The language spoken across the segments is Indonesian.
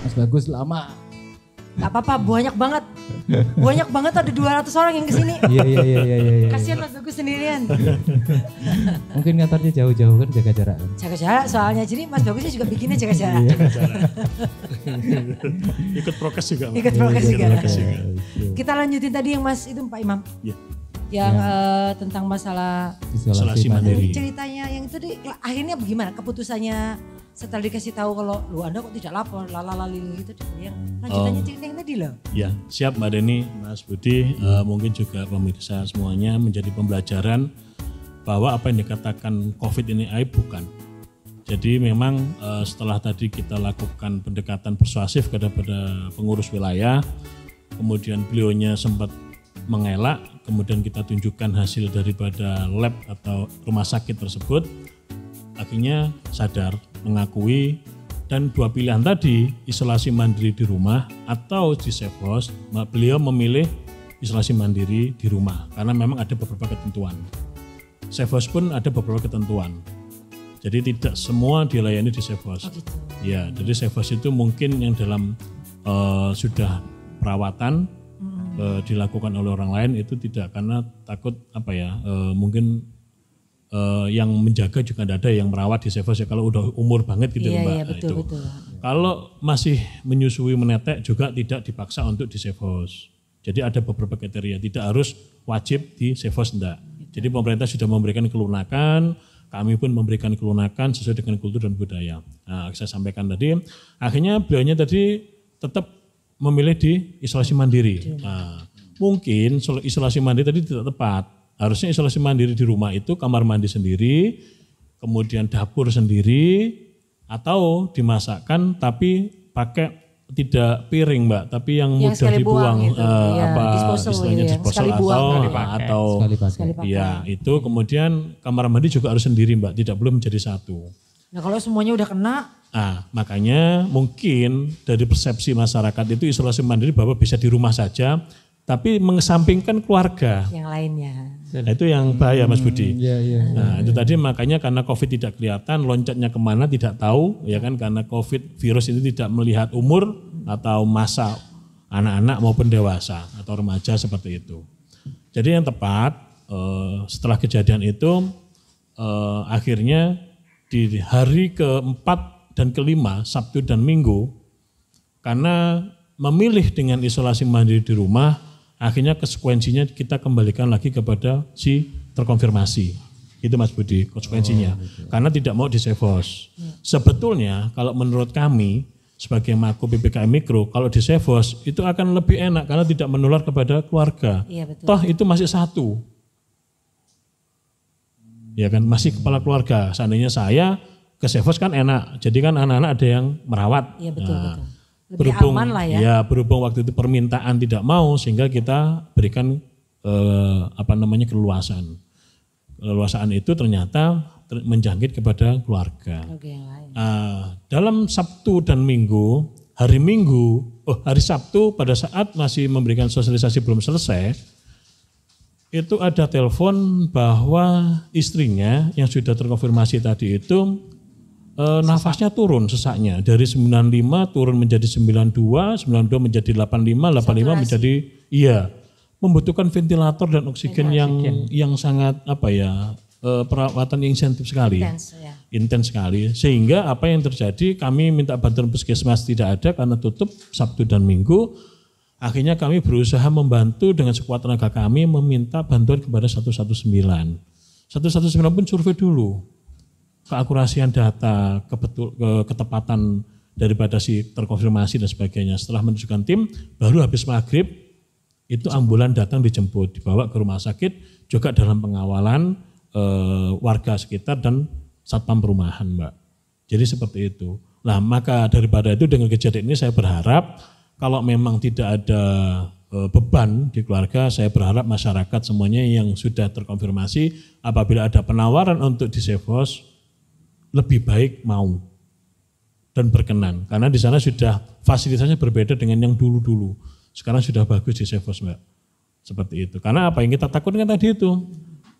Mas Bagus lama. Gak apa-apa, banyak banget. Banyak banget ada 200 orang yang kesini. Iya. Kasihan Mas Bagus sendirian. Mungkin ngantarnya jauh-jauh kan jaga jarak. Jaga jarak soalnya, jadi Mas Bagusnya juga bikinnya jaga jarak. Ikut prokes juga. Ikut prokes juga. Iya. Kita lanjutin tadi yang Mas itu Pak Imam. Iya. Yang tentang masalah Isolasi mandiri. ceritanya yang itu akhirnya bagaimana keputusannya setelah dikasih tahu kalau lu Anda kok tidak lapor lalalali gitu yang lanjutannya cerita yang tadi loh. Ya, siap Mbak Deni, Mas Budi, mungkin juga pemirsa semuanya menjadi pembelajaran bahwa apa yang dikatakan COVID ini aib bukan. Jadi memang setelah tadi kita lakukan pendekatan persuasif kepada pengurus wilayah, kemudian beliaunya sempat mengelak, kemudian kita tunjukkan hasil daripada lab atau rumah sakit tersebut, akhirnya sadar, mengakui, dan dua pilihan tadi, isolasi mandiri di rumah atau di safe house, beliau memilih isolasi mandiri di rumah karena memang ada beberapa ketentuan. Safe house pun ada beberapa ketentuan. Jadi tidak semua dilayani di safe house. Oh gitu. Ya, jadi safe house itu mungkin yang dalam sudah perawatan dilakukan oleh orang lain itu tidak, karena takut mungkin yang menjaga juga ada yang merawat di safe house ya, kalau udah umur banget gitu Mbak. Iya, betul. Kalau masih menyusui menetek juga tidak dipaksa untuk di safe house. Jadi ada beberapa kriteria, tidak harus wajib di safe house enggak. Jadi pemerintah sudah memberikan kelunakan, kami pun memberikan kelunakan sesuai dengan kultur dan budaya. Nah, saya sampaikan tadi, akhirnya beliaunya tadi tetap memilih di isolasi mandiri. Nah, mungkin isolasi mandiri tadi tidak tepat. Harusnya isolasi mandiri di rumah itu kamar mandi sendiri, kemudian dapur sendiri, atau dimasakkan tapi pakai tidak piring Mbak, tapi yang mudah dibuang, gitu. istilahnya disposal atau ya itu. Kemudian kamar mandi juga harus sendiri Mbak, tidak boleh menjadi satu. Nah kalau semuanya udah kena, makanya mungkin dari persepsi masyarakat itu isolasi mandiri bahwa bisa di rumah saja, tapi mengesampingkan keluarga. Yang lainnya. Nah, itu yang bahaya Mas Budi. Iya. Itu tadi makanya karena COVID tidak kelihatan, loncatnya kemana tidak tahu, ya kan, karena COVID virus ini tidak melihat umur atau masa anak-anak maupun dewasa atau remaja seperti itu. Jadi yang tepat setelah kejadian itu akhirnya di hari keempat dan kelima, Sabtu dan Minggu, karena memilih dengan isolasi mandiri di rumah, akhirnya konsekuensinya kita kembalikan lagi kepada si terkonfirmasi. Itu Mas Budi konsekuensinya. Karena tidak mau di safe house. Sebetulnya kalau menurut kami sebagai Mako PPKM Mikro, kalau di safe house itu akan lebih enak karena tidak menular kepada keluarga. Iya, betul. Toh itu masih satu. Ya kan, masih kepala keluarga. Seandainya saya ke safe house kan enak. Jadi kan anak-anak ada yang merawat. Iya betul. Lebih aman lah ya. Ya, berhubung waktu itu permintaan tidak mau sehingga kita berikan keleluasaan. Keleluasaan itu ternyata menjangkit kepada keluarga. Dalam Sabtu dan Minggu, hari Sabtu pada saat masih memberikan sosialisasi belum selesai, itu ada telepon bahwa istrinya yang sudah terkonfirmasi tadi itu nafasnya turun sesaknya dari 95 turun menjadi 92 menjadi 85 menjadi membutuhkan ventilator dan oksigen yang sangat perawatan yang intensif sekali. Intens sekali. Sehingga apa yang terjadi, kami minta bantuan puskesmas tidak ada karena tutup Sabtu dan Minggu. Akhirnya kami berusaha membantu dengan sekuat tenaga kami meminta bantuan kepada 119. 119 pun survei dulu keakurasian data, ketepatan daripada si terkonfirmasi dan sebagainya. Setelah menunjukkan tim, baru habis maghrib itu ambulan datang dijemput, dibawa ke rumah sakit, juga dalam pengawalan warga sekitar dan satpam perumahan Mbak. Jadi seperti itu. Nah maka daripada itu dengan kejadian ini saya berharap kalau memang tidak ada beban di keluarga, saya berharap masyarakat semuanya yang sudah terkonfirmasi apabila ada penawaran untuk di safe house, lebih baik mau dan berkenan karena di sana sudah fasilitasnya berbeda dengan yang dulu-dulu. Sekarang sudah bagus di safe house Mbak. Seperti itu. Karena apa yang kita takutkan tadi itu,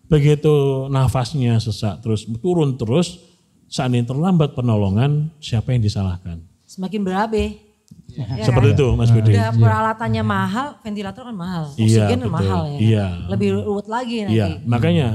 begitu nafasnya sesak terus turun terus, saat ini terlambat penolongan, siapa yang disalahkan? Semakin berabe. Ya Seperti kan? itu Mas Budi. Udah peralatannya mahal, ventilator kan mahal, Iya, oksigen betul. mahal ya. Iya. Lebih ruwet lagi nanti. Iya, makanya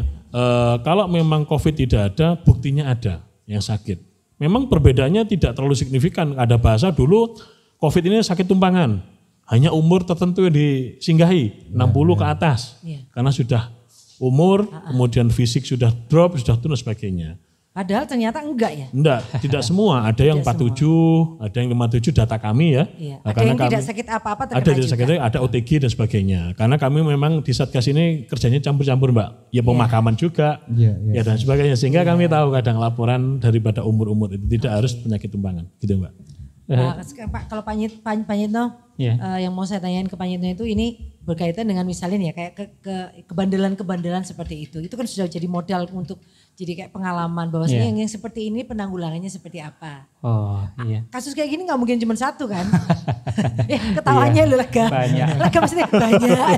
kalau memang COVID tidak ada, buktinya ada yang sakit. Memang perbedaannya tidak terlalu signifikan. Ada bahasa dulu COVID ini sakit tumpangan. Hanya umur tertentu yang disinggahi, 60 ke atas. Iya. Karena sudah umur, kemudian fisik sudah drop, sudah turun dan sebagainya. Padahal ternyata enggak ya. Enggak, tidak semua. Ada yang 47, ada yang 57 data kami ya. Iya. Nah, Ada karena yang tidak kami- sakit apa-apa ada terkena tidak juga. sakit, ada OTG dan sebagainya. Karena kami memang di Satgas ini kerjanya campur-campur Mbak. Ya pemakaman juga, Iya, ya dan sebagainya. Sehingga kami tahu kadang laporan daripada umur-umur itu tidak harus penyakit tumpangan, gitu Mbak. Sekarang, Pak, kalau Pak Nyitno, yang mau saya tanyain ke Pak Nyitno itu ini berkaitan dengan misalnya ya kayak kebandelan-kebandelan seperti itu. Itu kan sudah jadi modal untuk jadi kayak pengalaman bahwasanya yang seperti ini penanggulangannya seperti apa. Oh iya. Kasus kayak gini nggak mungkin cuma satu kan? Ketawanya lu lega. Banyak. Lega maksudnya banyak.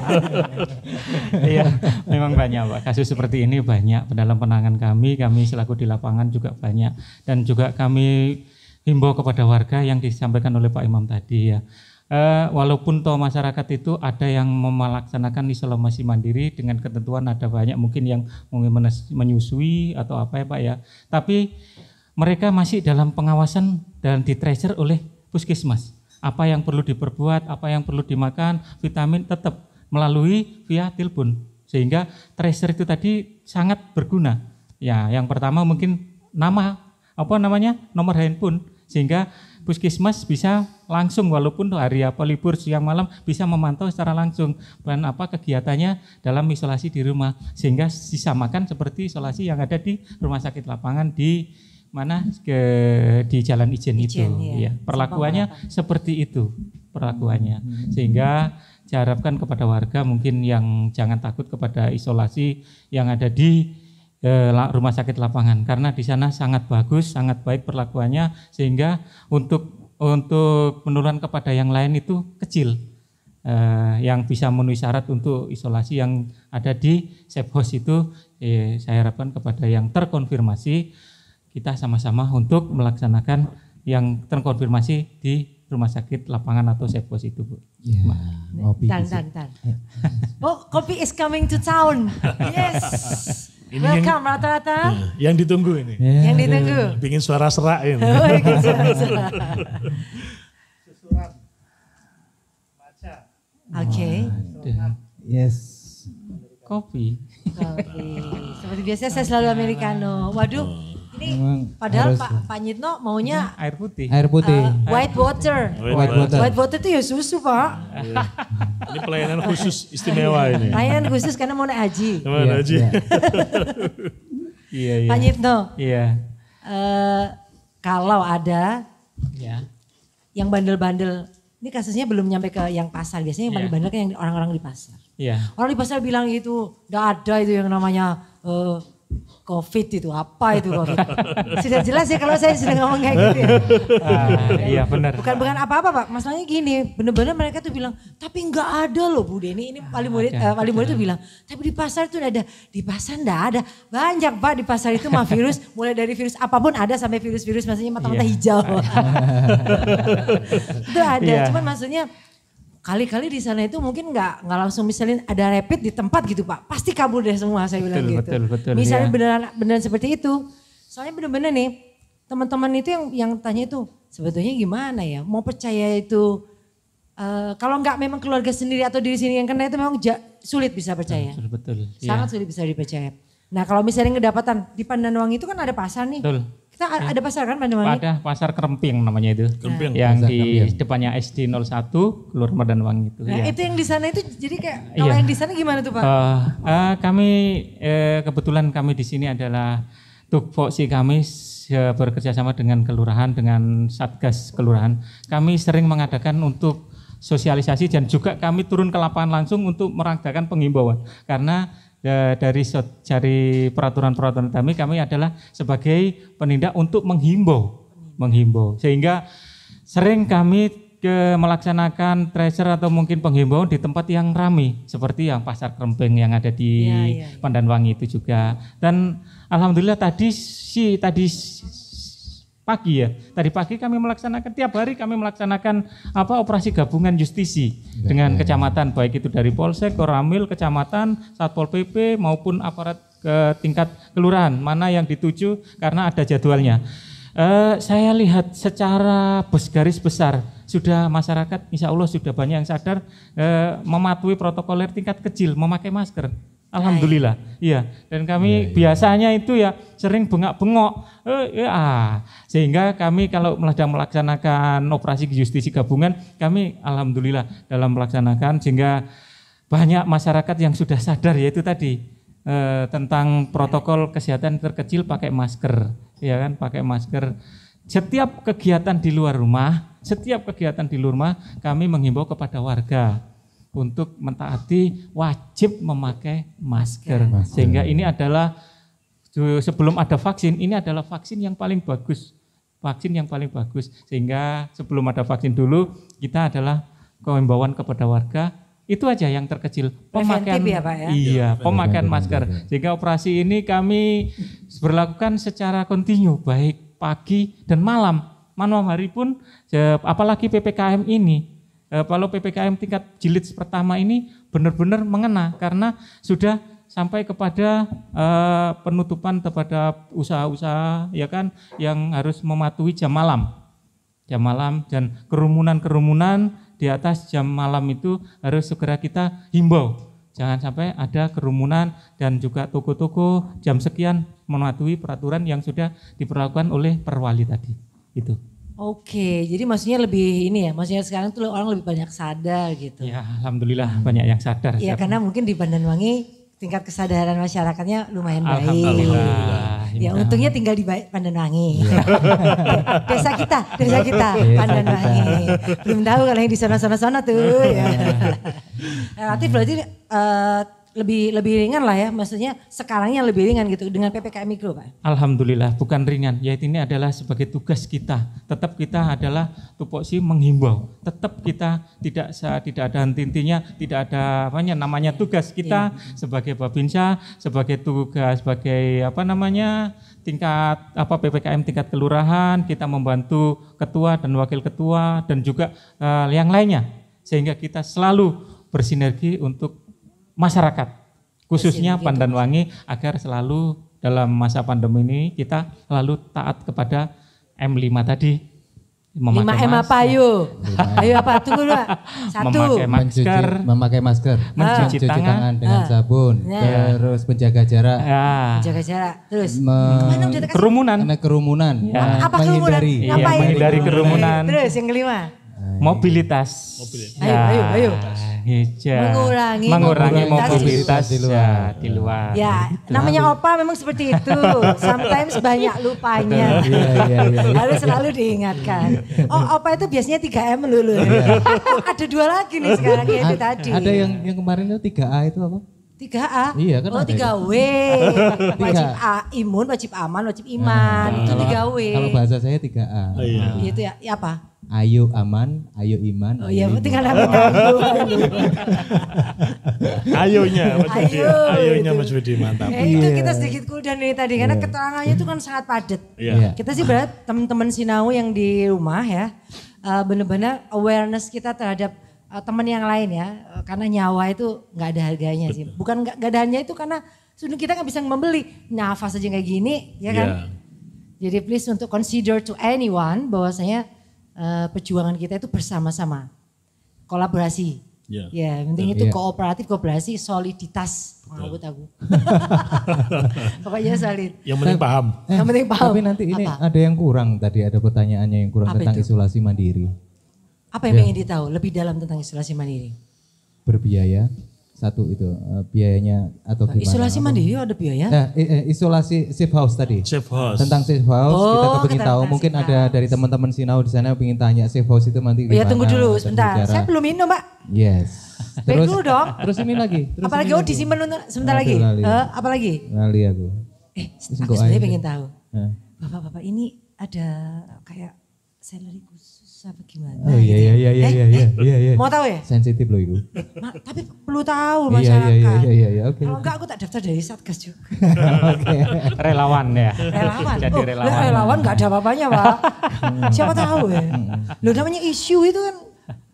Iya, memang banyak Pak. Kasus seperti ini banyak. Dalam penanganan kami selaku di lapangan juga banyak. Dan juga kami himbau kepada warga yang disampaikan oleh Pak Imam tadi ya. Walaupun toh masyarakat itu ada yang melaksanakan isolasi mandiri dengan ketentuan, ada banyak mungkin yang menyusui atau apa ya Pak ya. Tapi mereka masih dalam pengawasan dan di-tracer oleh puskesmas. Apa yang perlu diperbuat, apa yang perlu dimakan, vitamin tetap melalui via telepon. Sehingga tracer itu tadi sangat berguna. Ya, yang pertama mungkin nomor handphone, sehingga puskesmas bisa langsung walaupun hari libur siang malam bisa memantau secara langsung dan kegiatannya dalam isolasi di rumah, sehingga disamakan seperti isolasi yang ada di rumah sakit lapangan di di Jalan Ijen itu. Ya. Perlakuannya seperti itu perlakuannya, sehingga diharapkan kepada warga mungkin yang jangan takut kepada isolasi yang ada di rumah sakit lapangan, karena di sana sangat bagus, sangat baik perlakuannya, sehingga untuk penularan kepada yang lain itu kecil, yang bisa memenuhi syarat untuk isolasi yang ada di safe house itu. Saya harapkan kepada yang terkonfirmasi kita sama-sama untuk melaksanakan yang terkonfirmasi di rumah sakit lapangan atau safe house itu Bu. Dan. Oh, kopi is coming to town. Yes. Ini Welcome rata-rata. yang ditunggu ini. Yang ditunggu. Bikin suara serak ini. Oh, bikin suara. Oke. Yes. Kopi. Seperti biasa saya selalu americano. Waduh, ini Memang padahal harus Pak Nyitno maunya Air putih. air putih. white water. White water. White water itu ya susu Pak. Ini pelayanan khusus istimewa ini. Layanan khusus karena mau naik haji. Teman Haji. Iya. Pak Nyitno, Iya. kalau ada Ya. yang bandel-bandel, ini kasusnya belum nyampe ke yang pasar. Biasanya yang paling bandel kan yang orang-orang di pasar. Iya. Orang di pasar bilang itu, enggak ada itu yang namanya COVID itu, apa itu COVID? Sudah jelas ya kalau saya sudah ngomong kayak gitu ya. Iya benar. Bukan apa-apa Pak, masalahnya gini, bener-bener mereka tuh bilang, tapi enggak ada loh Bu Deni, ini paling murid tuh bilang, tapi di pasar tuh ada, di pasar enggak ada. Banyak Pak di pasar itu mah virus, mulai dari virus apapun ada sampai virus-virus maksudnya mata-mata hijau. Itu ada, Iya. cuman maksudnya kali-kali di sana itu mungkin nggak langsung misalnya ada rapid di tempat gitu Pak, pasti kabur deh semua saya bilang gitu. Betul, Misalnya ya. beneran seperti itu, soalnya bener-bener nih teman-teman itu yang tanya itu sebetulnya gimana ya, mau percaya itu kalau nggak memang keluarga sendiri atau diri sendiri yang kena itu memang sulit bisa percaya, Betul. sangat sulit bisa dipercaya. Nah kalau misalnya kedapatan di Pandanwangi itu kan ada pasar nih. Betul. Kita ada pasar kan Pandanwangi? Ada pasar Keremping namanya itu. Keremping. Yang Pasar di Keremping. depannya SD 01 Kelurahan Pandanwangi itu. Nah ya. itu yang di sana itu jadi kayak kalau Iya. yang di sana gimana tuh Pak? Kami kebetulan kami di sini adalah tupoksi kami bekerja sama dengan kelurahan, dengan satgas kelurahan. Kami sering mengadakan untuk sosialisasi dan juga kami turun ke lapangan langsung untuk mengadakan penghimbauan, karena dari peraturan-peraturan kami adalah sebagai penindak untuk menghimbau, sehingga sering kami melaksanakan tracer atau mungkin penghimbauan di tempat yang ramai seperti yang pasar Keremping yang ada di Pandanwangi itu juga. Dan alhamdulillah tadi pagi ya. Tadi pagi kami melaksanakan, tiap hari kami melaksanakan operasi gabungan justisi dengan kecamatan, baik itu dari Polsek, Koramil, kecamatan, Satpol PP maupun aparat ke tingkat kelurahan, mana yang dituju karena ada jadwalnya. Saya lihat secara garis besar sudah masyarakat insya Allah sudah banyak yang sadar mematuhi protokoler tingkat kecil, memakai masker. Alhamdulillah, iya. Dan kami biasanya itu ya sering bengak-bengok, sehingga kami kalau sedang melaksanakan operasi justisi gabungan, kami alhamdulillah dalam melaksanakan sehingga banyak masyarakat yang sudah sadar yaitu tadi tentang protokol kesehatan terkecil pakai masker, ya kan, pakai masker. Setiap kegiatan di luar rumah, kami menghimbau kepada warga untuk mentaati wajib memakai masker. Sehingga ini adalah sebelum ada vaksin, ini adalah vaksin yang paling bagus. Sehingga sebelum ada vaksin dulu kita adalah himbauan kepada warga. Itu aja yang terkecil, pemakaian ya, Pak, ya? Iya, pemakaian masker. Sehingga operasi ini kami berlakukan secara kontinu, baik pagi dan malam. Malam hari pun, apalagi PPKM ini. Kalau PPKM tingkat jilid pertama ini benar-benar mengena karena sudah sampai kepada penutupan kepada usaha-usaha ya kan yang harus mematuhi jam malam dan kerumunan di atas jam malam itu harus segera kita himbau jangan sampai ada kerumunan dan juga toko-toko jam sekian mematuhi peraturan yang sudah diberlakukan oleh perwali tadi itu. Oke, jadi maksudnya lebih ini ya, maksudnya sekarang tuh orang lebih banyak sadar gitu. Ya, alhamdulillah banyak yang sadar. Iya, karena mungkin di Pandanwangi tingkat kesadaran masyarakatnya lumayan baik. Alhamdulillah. Ya, untungnya tinggal di Pandanwangi. desa kita, Pandanwangi. Belum tahu kalau yang di sana tuh. Ya. Relatif berarti lebih ringan lah ya, maksudnya sekarangnya lebih ringan gitu dengan PPKM Mikro, Pak. Alhamdulillah bukan ringan, yaitu ini adalah sebagai tugas kita. Tetap kita adalah tupoksi menghimbau. Tetap kita tidak ada henti-hentinya, tidak ada namanya tugas kita sebagai Babinsa, sebagai tugas sebagai tingkat PPKM tingkat kelurahan, kita membantu ketua dan wakil ketua dan juga yang lainnya sehingga kita selalu bersinergi untuk masyarakat, khususnya Pandanwangi agar selalu dalam masa pandemi ini kita selalu taat kepada M5 tadi. 5M apa ayo? Ayo apa? Tunggu dulu. 1. Memakai masker. Mencuci tangan dengan sabun. Terus menjaga jarak. Menjaga jarak. Terus kerumunan. Apa kerumunan? Menghindari kerumunan. Terus yang kelima. Mobilitas. Ayo. Mengurangi mobilitas di luar. Ya, namanya Opa memang seperti itu. Sometimes banyak lupanya. Harus selalu diingatkan. Opa itu biasanya 3M dulu. Ada 2 lagi nih sekarang itu tadi. Ada yang kemarin itu 3A itu apa? 3A? Iya kan. 3W. Wajib imun, wajib aman, wajib iman. Itu 3W. Kalau bahasa saya 3A. Itu ya apa? Ayo aman, ayo iman. Oh iya, tinggal namanya Ayonya Mas Budi mantap. Itu kita sedikit kudan ini tadi karena keterangannya itu kan sangat padat. Kita sih berat teman-teman Sinau yang di rumah ya, benar-benar awareness kita terhadap teman yang lain ya, karena nyawa itu nggak ada harganya sih. Bukan nggak ada harganya itu karena sudah kita nggak bisa membeli nafas aja kayak gini, ya kan? Jadi please untuk consider to anyone bahwasanya perjuangan kita itu bersama-sama, kolaborasi. Ya, penting itu kooperatif, kooperasi, soliditas. Ngawut aku. Pokoknya solid. Yang penting paham. Tapi nanti ini ada yang kurang tadi, ada pertanyaannya yang kurang tentang isolasi mandiri. Apa yang ingin ditahu lebih dalam tentang isolasi mandiri? Berbiaya. Satu itu biayanya atau gimana? Isolasi mandiri ada biaya? Isolasi safe house tadi. Safe house. Tentang safe house kita kepingin tahu. Mungkin ada dari teman-teman Sinau di sana ingin tanya safe house itu nanti gimana? Ya tunggu dulu sebentar. Saya belum minum, Mbak. Yes. Terus dulu dong. Terus ini lagi. Apalagi disimpan untuk sebentar lagi. Apalagi? Lali aku. Aku sebenarnya pengen tahu. Bapak-bapak ini ada kayak salary khusus apa gimana? Oh iya. Mau tahu ya? Sensitif loh itu. Tapi perlu tahu masyarakat. Iya. Oke. Kalau enggak aku tak daftar dari Satgas juga. Oke. Relawan ya. Relawan. Jadi relawan. Relawan enggak ada apa-apanya, Pak. Siapa tahu ya. Loh namanya isu itu kan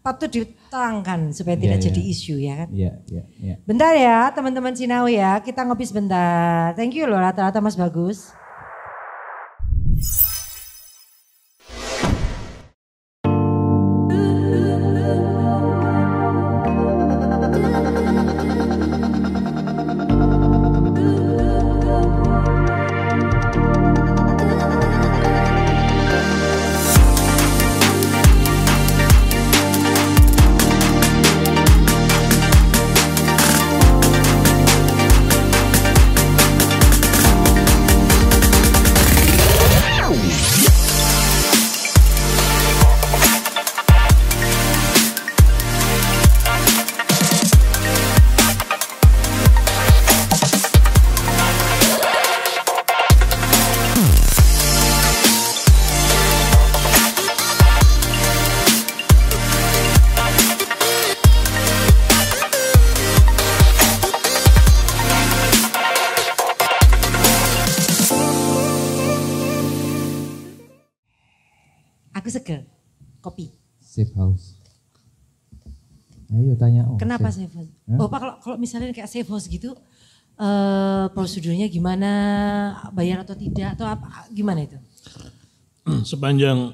patut diterangkan supaya tidak jadi isu ya kan. Iya. Bentar ya teman-teman Sinawi ya, kita ngopi sebentar. Thank you loh rata-rata Mas Bagus. Aku seger, kopi. Safe house. Ayo tanya. Kenapa safe house? Oh Pak, kalau misalnya kayak safe house gitu, prosedurnya gimana, bayar atau tidak, atau apa, gimana itu? Sepanjang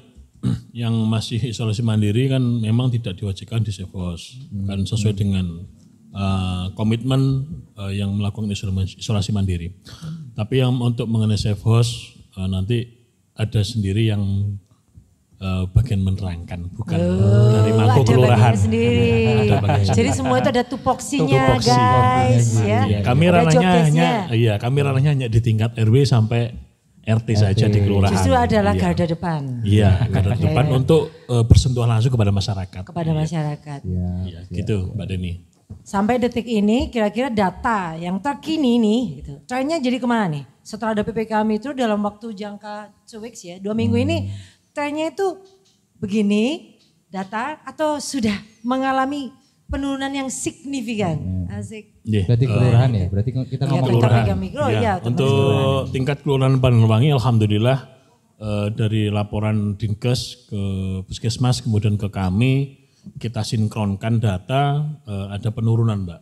yang masih isolasi mandiri kan memang tidak diwajibkan di safe house, kan sesuai dengan komitmen yang melakukan isolasi mandiri. Tapi yang untuk mengenai safe house nanti ada sendiri yang bagian menerangkan, bukan dari mangku kelurahan. Jadi semua itu ada tupoksinya guys ya. Kami ranahnya hanya di tingkat RW sampai RT saja di kelurahan. Justru adalah garda depan. Iya, garda depan untuk bersentuhan langsung kepada masyarakat. Kepada masyarakat. Iya, gitu Mbak Deni. Sampai detik ini kira-kira data yang terkini nih, gitu. Trennya jadi kemana nih? Setelah ada PPKM itu dalam waktu jangka 2 weeks ya, 2 minggu ini trennya itu begini data atau sudah mengalami penurunan yang signifikan? Asik. Berarti kelurahan ya? Berarti kita ngomong kelurahan. Untuk tingkat kelurahan Panenwangi alhamdulillah dari laporan Dinkes ke Puskesmas kemudian ke kami kita sinkronkan data ada penurunan Mbak.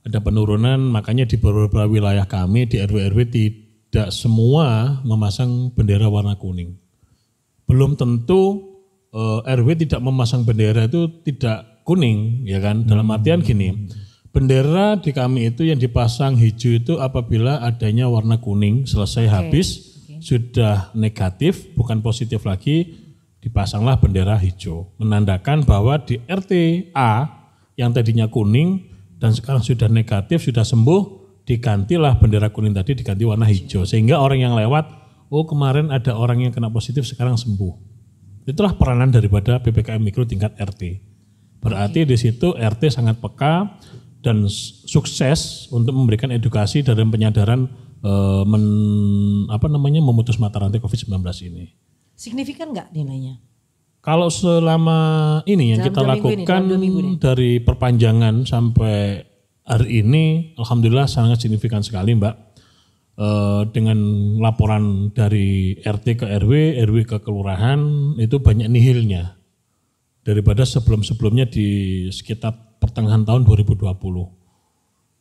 Ada penurunan makanya di beberapa wilayah kami di RW-RW tidak semua memasang bendera warna kuning. Belum tentu RW tidak memasang bendera itu tidak kuning, ya kan? Dalam artian gini, bendera di kami itu yang dipasang hijau itu apabila adanya warna kuning selesai habis, sudah negatif, bukan positif lagi, dipasanglah bendera hijau. Menandakan bahwa di RT A yang tadinya kuning dan sekarang sudah negatif, sudah sembuh, digantilah bendera kuning tadi diganti warna hijau. Sehingga orang yang lewat, oh kemarin ada orang yang kena positif sekarang sembuh. Itulah peranan daripada PPKM Mikro tingkat RT. Berarti di situ RT sangat peka dan sukses untuk memberikan edukasi dalam penyadaran memutus mata rantai COVID-19 ini. Signifikan nggak nilainya? Kalau selama ini yang kita lakukan dari perpanjangan sampai hari ini, alhamdulillah sangat signifikan sekali Mbak. Dengan laporan dari RT ke RW, RW ke kelurahan itu banyak nihilnya daripada sebelum-sebelumnya di sekitar pertengahan tahun 2020.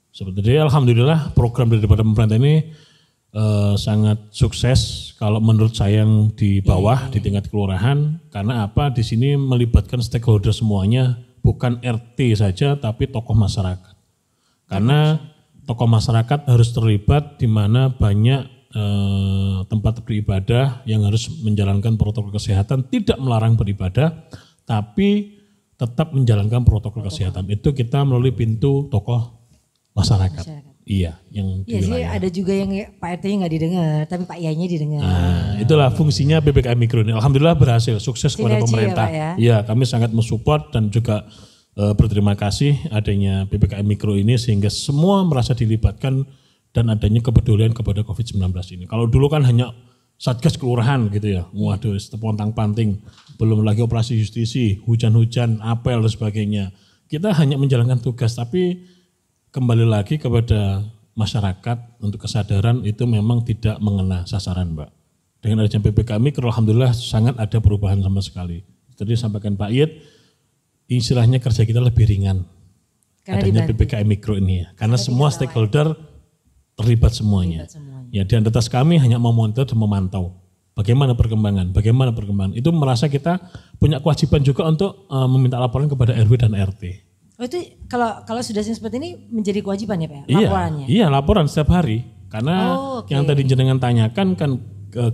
Sebetulnya alhamdulillah program daripada pemerintah ini sangat sukses kalau menurut saya yang di bawah di tingkat kelurahan karena apa di sini melibatkan stakeholder semuanya bukan RT saja tapi tokoh masyarakat. Karena tokoh masyarakat harus terlibat di mana banyak tempat beribadah yang harus menjalankan protokol kesehatan, tidak melarang beribadah, tapi tetap menjalankan protokol kesehatan. Itu kita melalui pintu tokoh masyarakat. Iya, yang iya sih ada juga yang Pak RT-nya nggak didengar, tapi Pak Yai-nya didengar. Nah, itulah fungsinya PPKM Mikro ini. Alhamdulillah berhasil, sukses kepada pemerintah. Iya, kami sangat mensupport dan juga berterima kasih adanya PPKM Mikro ini sehingga semua merasa dilibatkan dan adanya kepedulian kepada COVID-19 ini. Kalau dulu kan hanya Satgas kelurahan gitu ya. Waduh, terpontang-panting. Belum lagi operasi justisi, hujan-hujan, apel dan sebagainya. Kita hanya menjalankan tugas, tapi kembali lagi kepada masyarakat untuk kesadaran itu memang tidak mengena sasaran, Mbak. Dengan adanya PPKM Mikro, alhamdulillah sangat ada perubahan sama sekali. Tadi sampaikan Pak Iyet, istilahnya kerja kita lebih ringan. Karena adanya PPKM Mikro ini ya. Karena semua stakeholder terlibat semuanya. Ya, di atas kami hanya memonitor dan memantau bagaimana perkembangan. Itu merasa kita punya kewajiban juga untuk meminta laporan kepada RW dan RT. Oh itu kalau sudah seperti ini menjadi kewajiban ya Pak? Laporannya? Iya, laporan setiap hari. Karena yang tadi jenengan tanyakan kan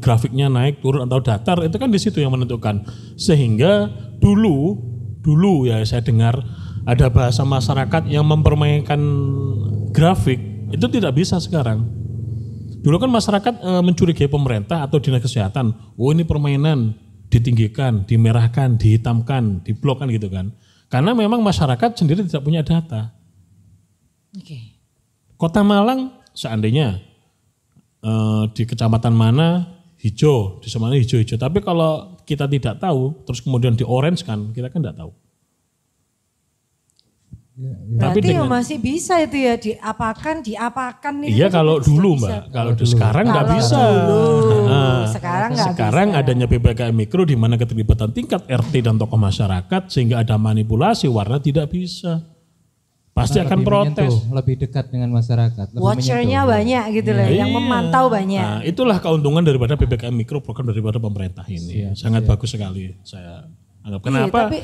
grafiknya naik, turun atau datar itu kan di situ yang menentukan. Sehingga dulu ya saya dengar ada bahasa masyarakat yang mempermainkan grafik, itu tidak bisa sekarang. Dulu kan masyarakat mencurigai pemerintah atau dinas kesehatan, oh ini permainan, ditinggikan, dimerahkan, dihitamkan, diblokkan gitu kan. Karena memang masyarakat sendiri tidak punya data. Kota Malang seandainya di kecamatan mana hijau, di mana hijau-hijau. Tapi kalau kita tidak tahu, terus kemudian di orange kan, kita kan tidak tahu. Berarti tapi masih bisa itu ya diapakan itu. Iya kalau dulu Mbak, kalau sekarang nggak bisa. Sekarang adanya PPKM Mikro di mana keterlibatan tingkat RT dan tokoh masyarakat sehingga ada manipulasi warna tidak bisa. Pasti akan protes. Lebih dekat dengan masyarakat. Watchernya banyak gitu loh, yang memantau banyak. Nah, itulah keuntungan daripada PPKM Mikro, program daripada pemerintah ini. Sangat bagus sekali saya anggap. Kenapa?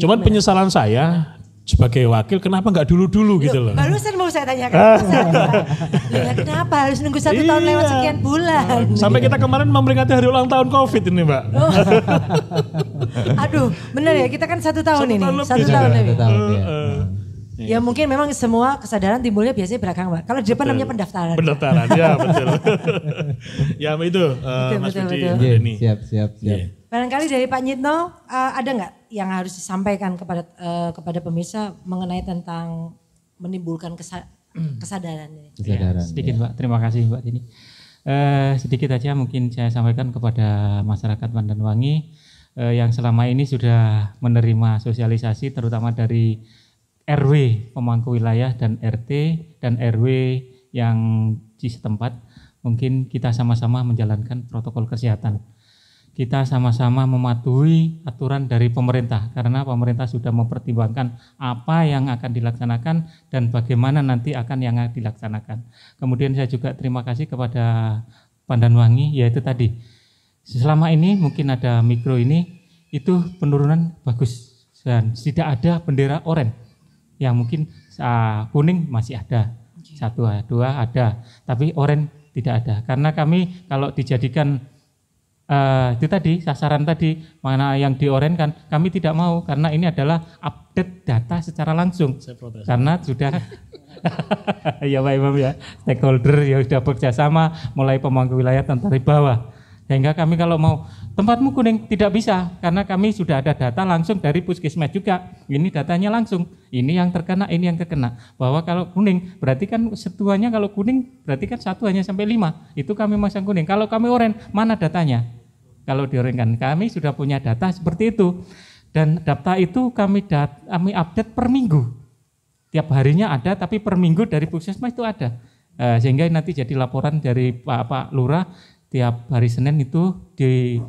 Cuman penyesalan saya sebagai wakil kenapa nggak dulu gitu loh. Barusan mau saya tanyakan. Kenapa harus nunggu 1 tahun lewat sekian bulan? Sampai kita kemarin memperingati hari ulang tahun COVID ini Mbak. Aduh benar ya kita kan 1 tahun ini. 1 tahun lebih. Ya mungkin memang semua kesadaran timbulnya biasanya belakang Mbak. Kalau di depan namanya pendaftaran. Pendaftaran ya betul. Ya itu Mas Budi. Siap. Barangkali dari Pak Nyitno ada nggak yang harus disampaikan kepada pemirsa mengenai tentang menimbulkan kesadaran ini? Ya, sedikit Mbak, terima kasih Mbak Tini. Sedikit aja mungkin saya sampaikan kepada masyarakat Pandanwangi yang selama ini sudah menerima sosialisasi terutama dari RW pemangku wilayah dan RT dan RW yang di setempat, mungkin kita sama-sama menjalankan protokol kesehatan. Kita sama-sama mematuhi aturan dari pemerintah karena pemerintah sudah mempertimbangkan apa yang akan dilaksanakan dan bagaimana nanti akan yang dilaksanakan. Kemudian saya juga terima kasih kepada Pandanwangi, yaitu tadi selama ini mungkin ada mikro ini itu penurunan bagus dan tidak ada bendera oranye. Yang mungkin kuning masih ada, 1, 2 ada, tapi oranye tidak ada. Karena kami kalau dijadikan itu tadi sasaran tadi mana yang di oranye kan kami tidak mau karena ini adalah update data secara langsung. Karena sudah ya Pak Imam ya stakeholder yang sudah bekerjasama mulai pemangku wilayah dari bawah. Sehingga kami kalau mau tempatmu kuning tidak bisa karena kami sudah ada data langsung dari Puskesmas juga. Ini datanya langsung. Ini yang terkena, ini yang terkena. Bahwa kalau kuning berarti kan setuanya kalau kuning berarti kan 1 hanya sampai 5. Itu kami masang kuning. Kalau kami oranye mana datanya? Kalau di oranye kan kami sudah punya data seperti itu. Dan data itu kami update per minggu. Tiap harinya ada tapi per minggu dari Puskesmas itu ada. Sehingga nanti jadi laporan dari Pak Lurah tiap hari Senin itu di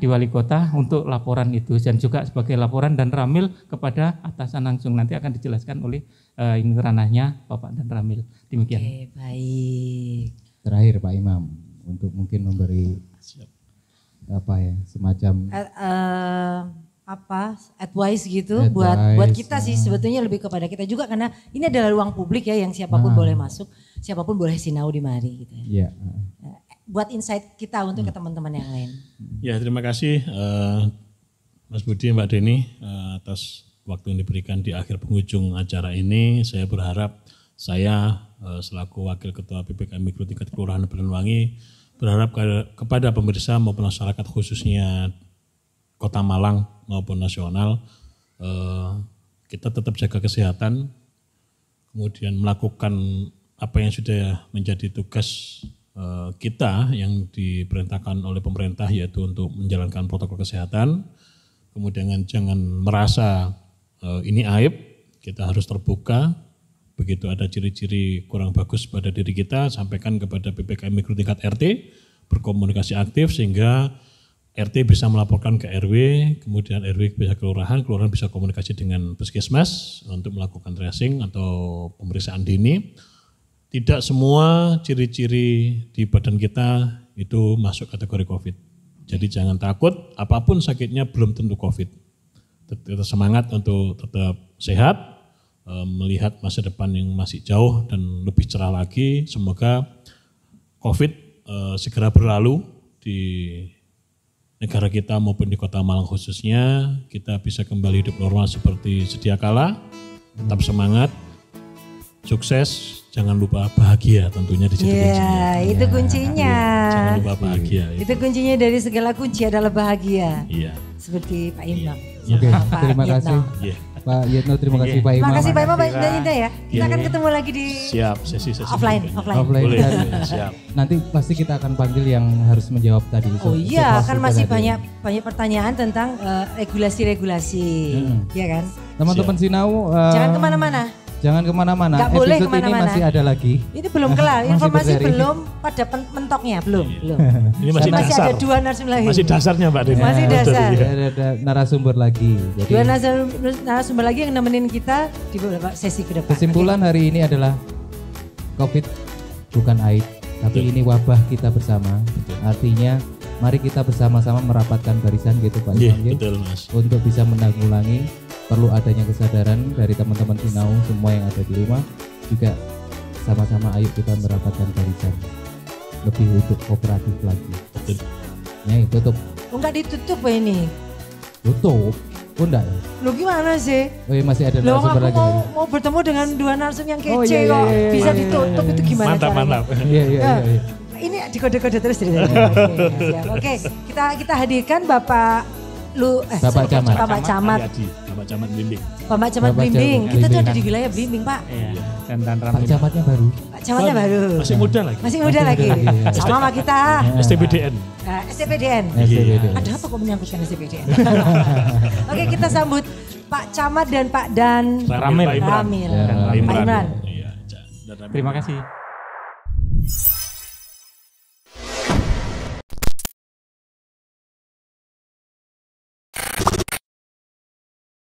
wali kota untuk laporan itu dan juga sebagai laporan dan ramil kepada atasan langsung nanti akan dijelaskan oleh ini ranahnya Bapak dan ramil. Demikian. Oke, baik. Terakhir Pak Imam untuk mungkin memberi semacam advice gitu buat kita sih sebetulnya lebih kepada kita juga karena ini adalah ruang publik ya yang siapapun boleh masuk, siapapun boleh sinau di mari gitu ya. Buat insight kita untuk ke teman-teman yang lain. Ya terima kasih Mas Budi, Mbak Deni atas waktu yang diberikan di akhir penghujung acara ini. Saya berharap saya selaku Wakil Ketua PPKM Mikro tingkat Kelurahan Pandanwangi berharap kepada pemirsa maupun masyarakat khususnya Kota Malang maupun nasional kita tetap jaga kesehatan, kemudian melakukan apa yang sudah menjadi tugas kita yang diperintahkan oleh pemerintah yaitu untuk menjalankan protokol kesehatan. Kemudian jangan merasa ini aib, kita harus terbuka. Begitu ada ciri-ciri kurang bagus pada diri kita, sampaikan kepada PPKM Mikro tingkat RT, berkomunikasi aktif sehingga RT bisa melaporkan ke RW, kemudian RW bisa kelurahan, kelurahan bisa komunikasi dengan puskesmas untuk melakukan tracing atau pemeriksaan dini. Tidak semua ciri-ciri di badan kita itu masuk kategori COVID. Jadi jangan takut, apapun sakitnya belum tentu COVID. Tetap semangat untuk tetap sehat, melihat masa depan yang masih jauh dan lebih cerah lagi. Semoga COVID segera berlalu di negara kita maupun di Kota Malang khususnya. Kita bisa kembali hidup normal seperti sedia kala. Tetap semangat, sukses. Jangan lupa bahagia tentunya di situ kuncinya. Itu kuncinya. Jangan lupa bahagia. Itu kuncinya dari segala kunci adalah bahagia. Iya. Seperti Pak Imam. Oke, terima kasih. Pak Yitno, terima kasih Pak Imam. Terima kasih Pak Imam, Pak Indah ya. Kita akan ketemu lagi di sesi offline. Boleh. Siap. Nanti pasti kita akan panggil yang harus menjawab tadi. Oh iya, kan masih banyak pertanyaan tentang regulasi-regulasi, ya kan? Teman-teman Sinau, jangan kemana-mana. Jangan kemana-mana. Gak boleh Ini kemana-mana. masih ada lagi. Ini belum kelar. Informasi belum pada mentoknya, belum. Ini masih dasar. Ada 2 narasumber lagi. Masih dasarnya Mbak Dini. Masih dasar. Ada narasumber lagi. Jadi 2 narasumber lagi yang nemenin kita di beberapa sesi ke depan. Kesimpulan hari ini adalah COVID bukan aib, tapi ini wabah kita bersama. Artinya mari kita bersama-sama merapatkan barisan gitu Pak Imam. Betul Mas. Untuk bisa menanggulangi. Perlu adanya kesadaran dari teman-teman Sinau semua yang ada di rumah, juga sama-sama ayo kita merapatkan barisan lebih untuk kooperatif lagi. Betul. Ya, tutup. Enggak ditutup ini. Tutup. Oh enggak ya? Lu gimana sih? Oh iya, masih ada narasumber lagi. Mau bertemu dengan 2 narasumber yang kece kok. Bisa ditutup itu gimana caranya? Mantap. Iya. Ini dikode-kode terus dari Oke, kita hadirkan Bapak Bapak Camat Blimbing. Bapak Camat Blimbing. Kita tuh ada di wilayah Blimbing, Pak. Iya. Pak Camatnya baru. Pak Camatnya baru. Masih muda lagi. Sama kita. STPDN. STPDN. Ada apa kok menyangkutkan STPDN? Oke, kita sambut Pak Camat dan Pak Dan Ramil. Pak Imran. Iya. Terima kasih.